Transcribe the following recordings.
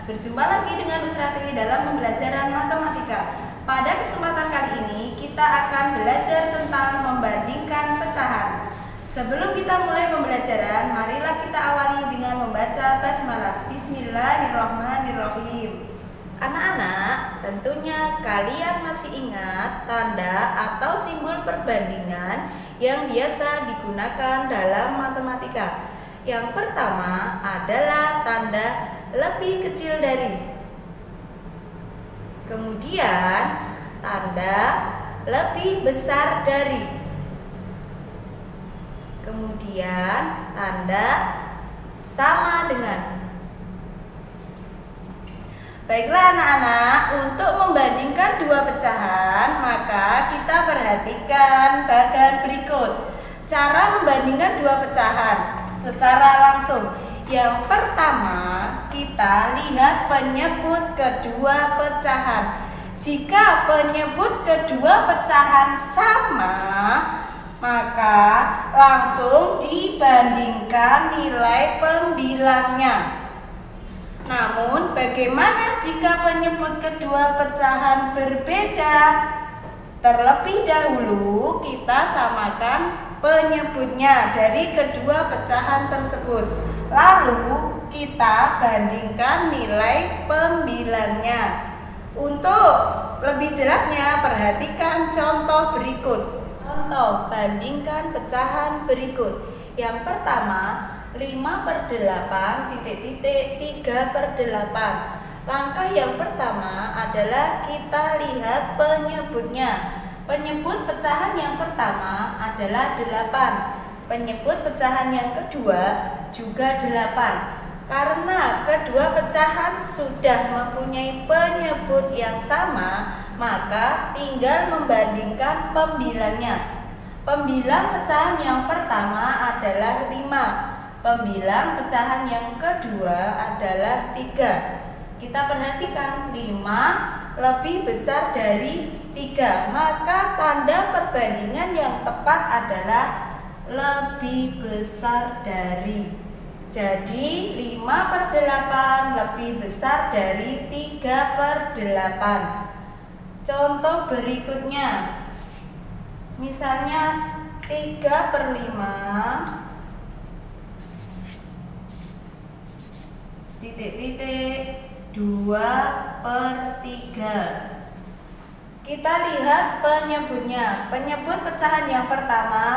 Berjumpa lagi dengan Nusrati dalam pembelajaran matematika. Pada kesempatan kali ini kita akan belajar tentang membandingkan pecahan. Sebelum kita mulai pembelajaran, marilah kita awali dengan membaca basmalah. Bismillahirrahmanirrahim. Anak-anak, tentunya kalian masih ingat tanda atau simbol perbandingan yang biasa digunakan dalam matematika. Yang pertama adalah tanda lebih kecil dari. Kemudian tanda lebih besar dari. Kemudian tanda sama dengan. Baiklah anak-anak, untuk membandingkan dua pecahan, maka kita perhatikan bagian berikut. Cara membandingkan dua pecahan secara langsung. Yang pertama, kita lihat penyebut kedua pecahan. Jika penyebut kedua pecahan sama, maka langsung dibandingkan nilai pembilangnya. Namun, bagaimana jika penyebut kedua pecahan berbeda? Terlebih dahulu, kita samakan penyebutnya dari kedua pecahan tersebut. Lalu, kita bandingkan nilai pembilangnya. Untuk lebih jelasnya, perhatikan contoh berikut. Contoh, bandingkan pecahan berikut. Yang pertama, 5/8 3/8. Langkah yang pertama adalah kita lihat penyebutnya. Penyebut pecahan yang pertama adalah 8. Penyebut pecahan yang kedua juga 8. Karena kedua pecahan sudah mempunyai penyebut yang sama, maka tinggal membandingkan pembilangnya. Pembilang pecahan yang pertama adalah 5. Pembilang pecahan yang kedua adalah 3. Kita perhatikan 5 lebih besar dari 3. Maka tanda perbandingan yang tepat adalah lebih besar dari. Jadi 5/8 lebih besar dari 3/8. Contoh berikutnya, misalnya 3/5 2/3. Kita lihat penyebutnya. Penyebut pecahan yang pertama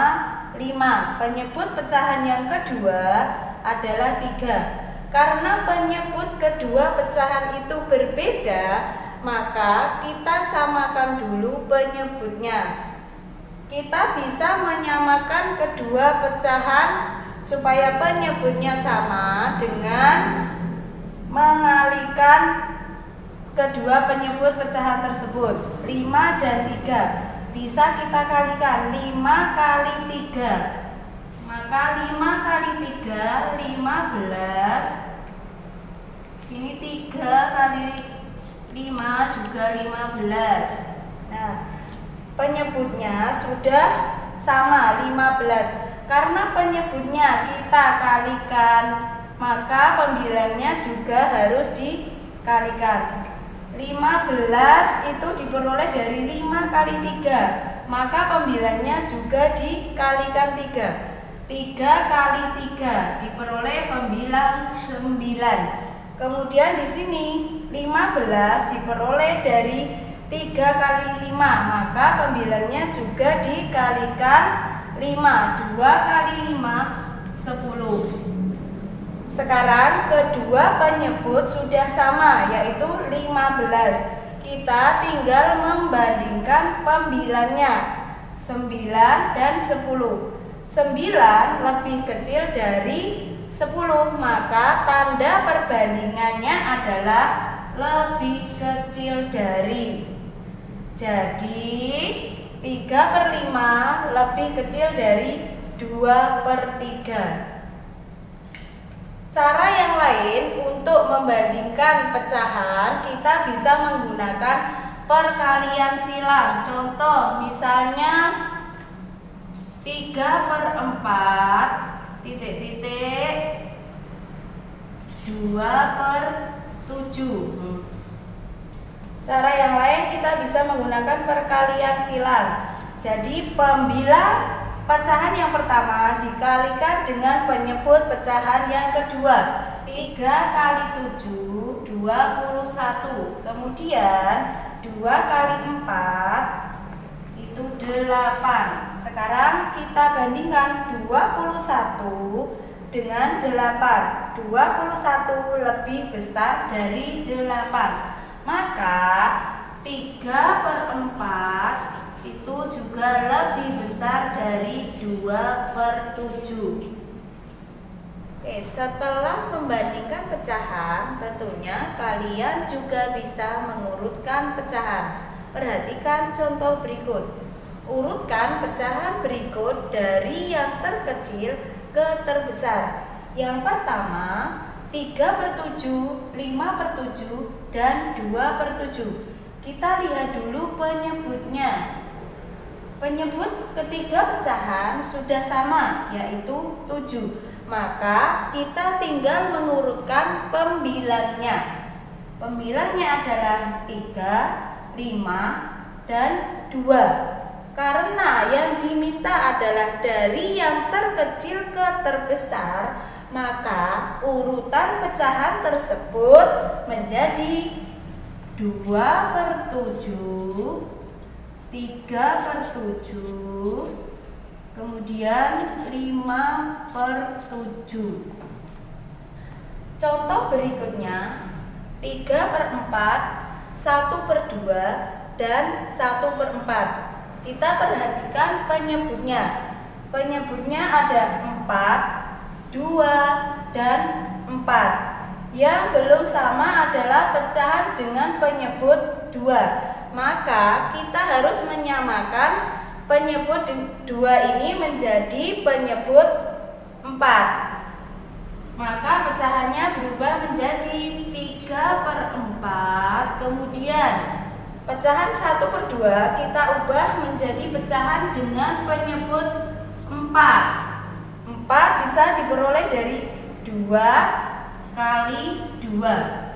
5. Penyebut pecahan yang kedua adalah 3. Karena penyebut kedua pecahan itu berbeda, maka kita samakan dulu penyebutnya. Kita bisa menyamakan kedua pecahan supaya penyebutnya sama dengan mengalihkan kedua penyebut pecahan tersebut. 5 dan 3 bisa kita kalikan. 5 kali 3, maka 5 kali 3 15. Ini 3 kali 5 juga 15. Nah, penyebutnya sudah sama 15. Karena penyebutnya kita kalikan, maka pembilangnya juga harus dikalikan. 15 itu diperoleh dari 5 kali 3, maka pembilangnya juga dikalikan 3. 3 kali 3 diperoleh pembilang 9. Kemudian di sini 15 diperoleh dari 3 kali 5, maka pembilangnya juga dikalikan 5. 2 kali 5 10. Sekarang kedua penyebut sudah sama, yaitu 15. Kita tinggal membandingkan pembilangnya 9 dan 10. 9 lebih kecil dari 10, maka tanda perbandingannya adalah lebih kecil dari. Jadi 3/5 lebih kecil dari 2/3. Cara yang lain untuk membandingkan pecahan, kita bisa menggunakan perkalian silang. Contoh misalnya 3/4 2/3. 7. Cara yang lain kita bisa menggunakan perkalian silang. Jadi pembilang pecahan yang pertama dikalikan dengan penyebut pecahan yang kedua. 3 kali 7, 21. Kemudian 2 kali 4 itu 8. Sekarang kita bandingkan 21 dengan 8. 21 lebih besar dari 8. Maka 3/4 itu juga lebih besar dari 2/7. Oke, setelah membandingkan pecahan, tentunya kalian juga bisa mengurutkan pecahan. Perhatikan contoh berikut. Urutkan pecahan berikut dari yang terkecil ke terbesar. Yang pertama, 3/7, 5/7, dan 2/7. Kita lihat dulu penyebutnya. Penyebut ketiga pecahan sudah sama, yaitu 7. Maka kita tinggal mengurutkan pembilangnya. Pembilangnya adalah 3, 5, dan 2. Karena yang diminta adalah dari yang terkecil ke terbesar, maka urutan pecahan tersebut menjadi 2/7, 3/7, kemudian 5/7. Contoh berikutnya 3/4, 1/2, dan 1/4. Kita perhatikan penyebutnya. Penyebutnya ada 4, 2, dan 4. Yang belum sama adalah pecahan dengan penyebut 2. Maka kita harus menyamakan penyebut 2 ini menjadi penyebut 4. Maka pecahannya berubah menjadi 3/4. Kemudian pecahan 1/2 kita ubah menjadi pecahan dengan penyebut 4. 4 bisa diperoleh dari 2 kali 2.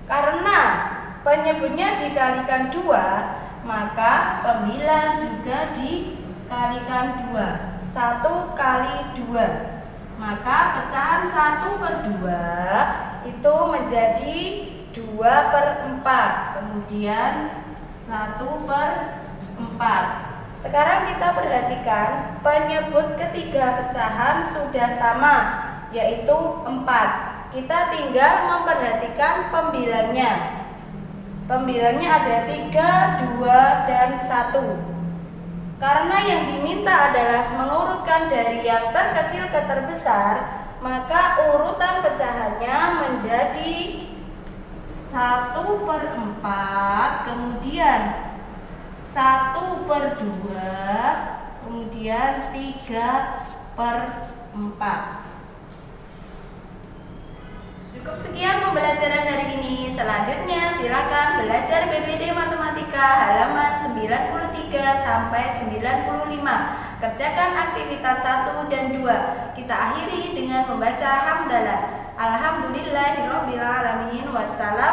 Karena penyebutnya dikalikan 2, maka pembilang juga dikalikan 2. 1 kali 2. Maka pecahan 1/2 itu menjadi 2/4. Kemudian 1/4. Sekarang kita perhatikan penyebut ketiga pecahan sudah sama, yaitu 4. Kita tinggal memperhatikan pembilangnya. Pembilangnya ada 3, 2, dan 1. Karena yang diminta adalah mengurutkan dari yang terkecil ke terbesar, maka urutan pecahannya menjadi 1/4, kemudian 1/2, kemudian 3/4. Cukup sekian pembelajaran hari ini. Selanjutnya silakan belajar BPD Matematika halaman 93 sampai 95. Kerjakan aktivitas 1 dan 2. Kita akhiri dengan membaca hamdalah. Alhamdulillahirabbil alamin. Wassalam.